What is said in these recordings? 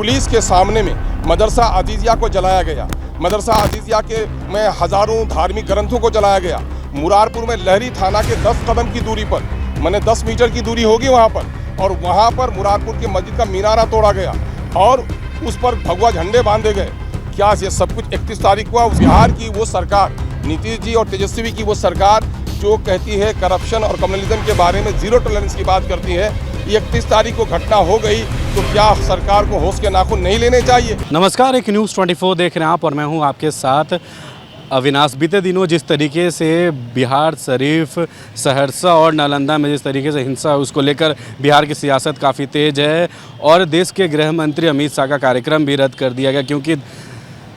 Police के सामने में मदरसा अजीज़िया को जलाया गया। मदरसा अजीज़िया के में हज़ारों धार्मिक ग्रंथों को जलाया गया। मुरारपुर में लहरी थाना के 10 कदम की दूरी पर, माने 10 मीटर की दूरी होगी वहाँ पर, और वहाँ पर मुरारपुर की मस्जिद का मीनारा तोड़ा गया और उस पर भगवा झंडे बांधे गए। क्या ये सब कुछ 31 तारीख को बिहार की वो सरकार, नीतीश जी और तेजस्वी की वो सरकार जो कहती है करप्शन और कम्युनलिज्म के बारे में जीरो टॉलरेंस की बात करती है, 31 तारीख को घटना हो गई तो क्या सरकार को होश के नाखून नहीं लेने चाहिए? नमस्कार, एक न्यूज़ 24 देख रहे हैं आप और मैं हूं आपके साथ अविनाश। बीते दिनों जिस तरीके से बिहार शरीफ, सहरसा और नालंदा में जिस तरीके से हिंसा है, उसको लेकर बिहार की सियासत काफ़ी तेज़ है और देश के गृह मंत्री अमित शाह का कार्यक्रम भी रद्द कर दिया गया क्योंकि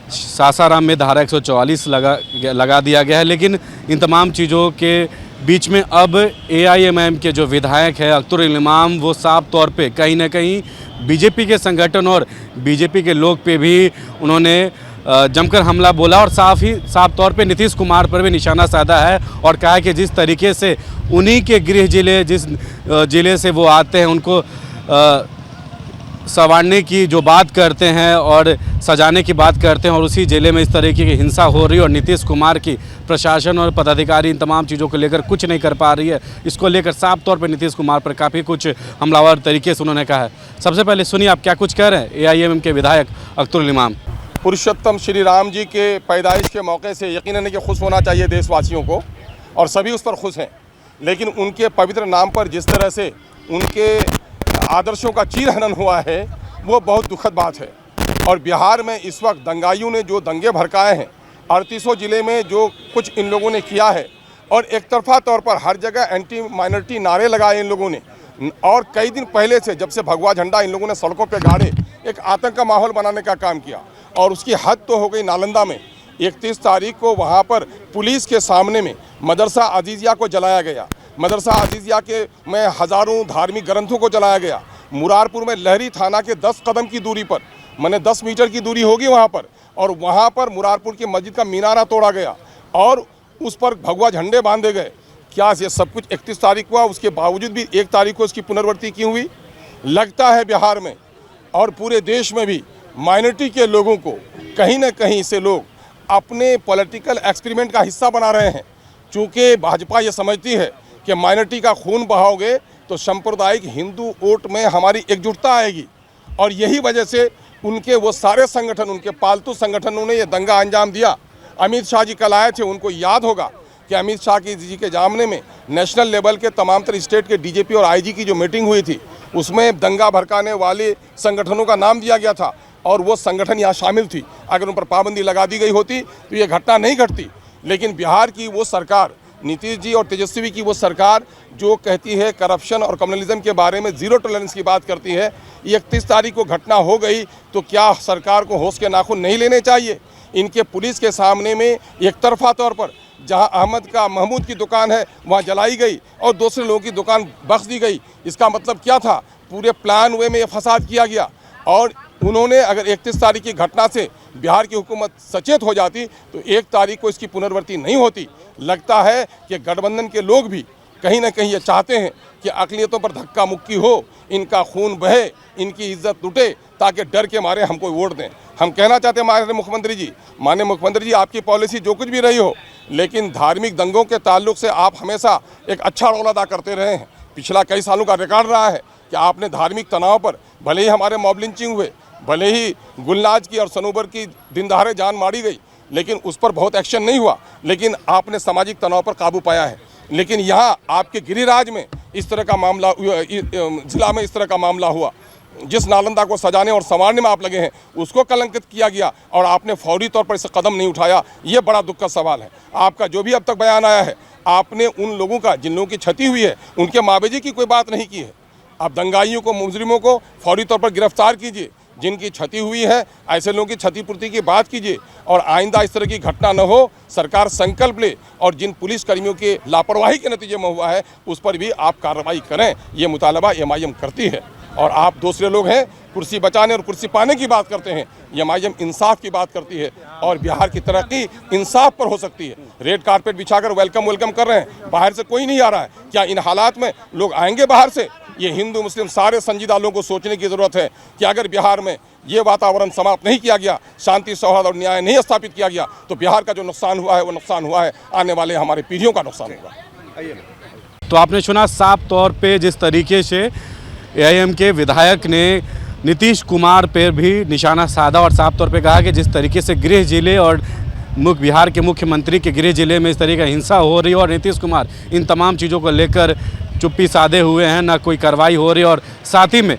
सासाराम में धारा 144 लगा दिया गया है। लेकिन इन तमाम चीज़ों के बीच में अब AIMM के जो विधायक है अख्तरुल इमाम, वो साफ तौर पे कहीं ना कहीं बीजेपी के संगठन और बीजेपी के लोग पे भी उन्होंने जमकर हमला बोला और साफ तौर पे नीतीश कुमार पर भी निशाना साधा है और कहा कि जिस तरीके से उन्हीं के गृह जिले, जिस ज़िले से वो आते हैं, उनको संवारने की जो बात करते हैं और सजाने की बात करते हैं और उसी ज़िले में इस तरीके की हिंसा हो रही है और नीतीश कुमार की प्रशासन और पदाधिकारी इन तमाम चीज़ों को लेकर कुछ नहीं कर पा रही है। इसको लेकर साफ तौर पर नीतीश कुमार पर काफ़ी कुछ हमलावर तरीके से उन्होंने कहा है। सबसे पहले सुनिए आप क्या कुछ कह रहे हैं AIMM के विधायक अख्तरुल इमाम। पुरुषोत्तम श्री राम जी के पैदाइश के मौके से यकीनन कि खुश होना चाहिए देशवासियों को और सभी उस पर खुश हैं, लेकिन उनके पवित्र नाम पर जिस तरह से उनके आदर्शों का चीरहनन हुआ है वो बहुत दुखद बात है। और बिहार में इस वक्त दंगाइयों ने जो दंगे भड़काए हैं, 38 ज़िले में जो कुछ इन लोगों ने किया है और एक तरफा तौर पर हर जगह एंटी माइनॉरिटी नारे लगाए इन लोगों ने, और कई दिन पहले से जब से भगवा झंडा इन लोगों ने सड़कों पर गाड़े एक आतंक का माहौल बनाने का काम किया। और उसकी हद तो हो गई नालंदा में 31 तारीख को वहाँ पर पुलिस के सामने में मदरसा अजीज़िया को जलाया गया। मदरसा अजीज़िया के में हज़ारों धार्मिक ग्रंथों को जलाया गया। मुरारपुर में लहरी थाना के 10 कदम की दूरी पर, माने 10 मीटर की दूरी होगी वहाँ पर, और वहाँ पर मुरारपुर की मस्जिद का मीनारा तोड़ा गया और उस पर भगवा झंडे बांधे गए। क्या ये सब कुछ 31 तारीख को, उसके बावजूद भी 1 तारीख को इसकी पुनरावृत्ति क्यों हुई? लगता है बिहार में और पूरे देश में भी माइनॉरिटी के लोगों को कहीं ना कहीं से लोग अपने पॉलिटिकल एक्सपेरिमेंट का हिस्सा बना रहे हैं। चूँकि भाजपा ये समझती है कि माइनॉरिटी का खून बहाओगे तो सांप्रदायिक हिंदू वोट में हमारी एकजुटता आएगी, और यही वजह से उनके वो सारे संगठन, उनके पालतू संगठनों ने ये दंगा अंजाम दिया। अमित शाह जी कल आए थे, उनको याद होगा कि अमित शाह जी के जामने में नेशनल लेवल के तमाम तरह स्टेट के DGP और IG की जो मीटिंग हुई थी, उसमें दंगा भड़काने वाले संगठनों का नाम दिया गया था और वो संगठन यहाँ शामिल थी। अगर उन पर पाबंदी लगा दी गई होती तो ये घटना नहीं घटती। लेकिन बिहार की वो सरकार, नीतीश जी और तेजस्वी की वो सरकार जो कहती है करप्शन और कम्युनलिज्म के बारे में जीरो टॉलरेंस की बात करती है, 31 तारीख को घटना हो गई तो क्या सरकार को होश के नाखून नहीं लेने चाहिए? इनके पुलिस के सामने में एक तरफा तौर पर जहां अहमद का महमूद की दुकान है वहां जलाई गई और दूसरे लोगों की दुकान बख्श दी गई। इसका मतलब क्या था? पूरे प्लान वे में ये फसाद किया गया। और उन्होंने अगर 31 तारीख की घटना से बिहार की हुकूमत सचेत हो जाती तो 1 तारीख को इसकी पुनरावृत्ति नहीं होती। लगता है कि गठबंधन के लोग भी कहीं ना कहीं ये चाहते हैं कि अक़लियतों पर धक्का मुक्की हो, इनका खून बहे, इनकी इज्जत लुटे, ताकि डर के मारे हमको वोट दें। हम कहना चाहते हैं माननीय मुख्यमंत्री जी, आपकी पॉलिसी जो कुछ भी रही हो, लेकिन धार्मिक दंगों के ताल्लुक से आप हमेशा एक अच्छा रोल अदा करते रहे हैं। पिछला कई सालों का रिकॉर्ड रहा है कि आपने धार्मिक तनाव पर, भले ही हमारे मॉब लिंचिंग हुए, भले ही गुलनाज की और सनोबर की दिन दहाड़े जान मारी गई, लेकिन उस पर बहुत एक्शन नहीं हुआ, लेकिन आपने सामाजिक तनाव पर काबू पाया है। लेकिन यहाँ आपके गिरिराज में इस तरह का मामला, ज़िला में इस तरह का मामला हुआ, जिस नालंदा को सजाने और संवारने में आप लगे हैं उसको कलंकित किया गया और आपने फौरी तौर पर इसे कदम नहीं उठाया। ये बड़ा दुख का सवाल है। आपका जो भी अब तक बयान आया है, आपने उन लोगों का जिन लोगों की क्षति हुई है उनके मावेजी की कोई बात नहीं की है। आप दंगाइयों को, मुजरिमों को फौरी तौर पर गिरफ्तार कीजिए। जिनकी क्षति हुई है ऐसे लोगों की क्षतिपूर्ति की बात कीजिए और आइंदा इस तरह की घटना न हो, सरकार संकल्प ले और जिन पुलिस कर्मियों के लापरवाही के नतीजे में हुआ है उस पर भी आप कार्रवाई करें। ये मुतालबा MIM करती है। और आप दूसरे लोग हैं कुर्सी बचाने और कुर्सी पाने की बात करते हैं। ये एमआईएम इंसाफ की बात करती है और बिहार की तरक्की इंसाफ पर हो सकती है। रेड कारपेट बिछाकर वेलकम कर रहे हैं, बाहर से कोई नहीं आ रहा है। क्या इन हालात में लोग आएंगे बाहर से? ये हिंदू मुस्लिम सारे संजीदा लोगों को सोचने की ज़रूरत है कि अगर बिहार में ये वातावरण समाप्त नहीं किया गया, शांति सौहार्द और न्याय नहीं स्थापित किया गया, तो बिहार का जो नुकसान हुआ है वो नुकसान हुआ है, आने वाले हमारे पीढ़ियों का नुकसान होगा। तो आपने सुना साफ तौर पे जिस तरीके से एआईएम के विधायक ने नीतीश कुमार पर भी निशाना साधा और साफ तौर पे कहा कि जिस तरीके से गृह जिले और बिहार के मुख्यमंत्री के गृह जिले में इस तरीके का हिंसा हो रही है और नीतीश कुमार इन तमाम चीज़ों को लेकर चुप्पी साधे हुए हैं, ना कोई कार्रवाई हो रही, और साथ ही में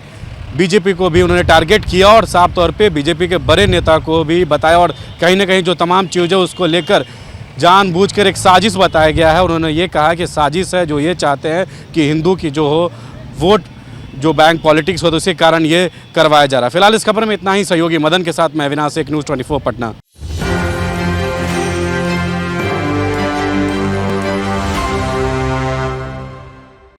बीजेपी को भी उन्होंने टारगेट किया और साफ तौर पे बीजेपी के बड़े नेता को भी बताया और कहीं ना कहीं जो तमाम चीज़ें उसको लेकर जानबूझकर एक साजिश बताया गया है। उन्होंने ये कहा कि साजिश है, जो ये चाहते हैं कि हिंदू की जो हो वोट जो बैंक पॉलिटिक्स हो तो उसी कारण ये करवाया जा रहा है। फिलहाल इस खबर में इतना ही। सहयोगी मदन के साथ मैं अविनाश, एक न्यूज़ 24 पटना।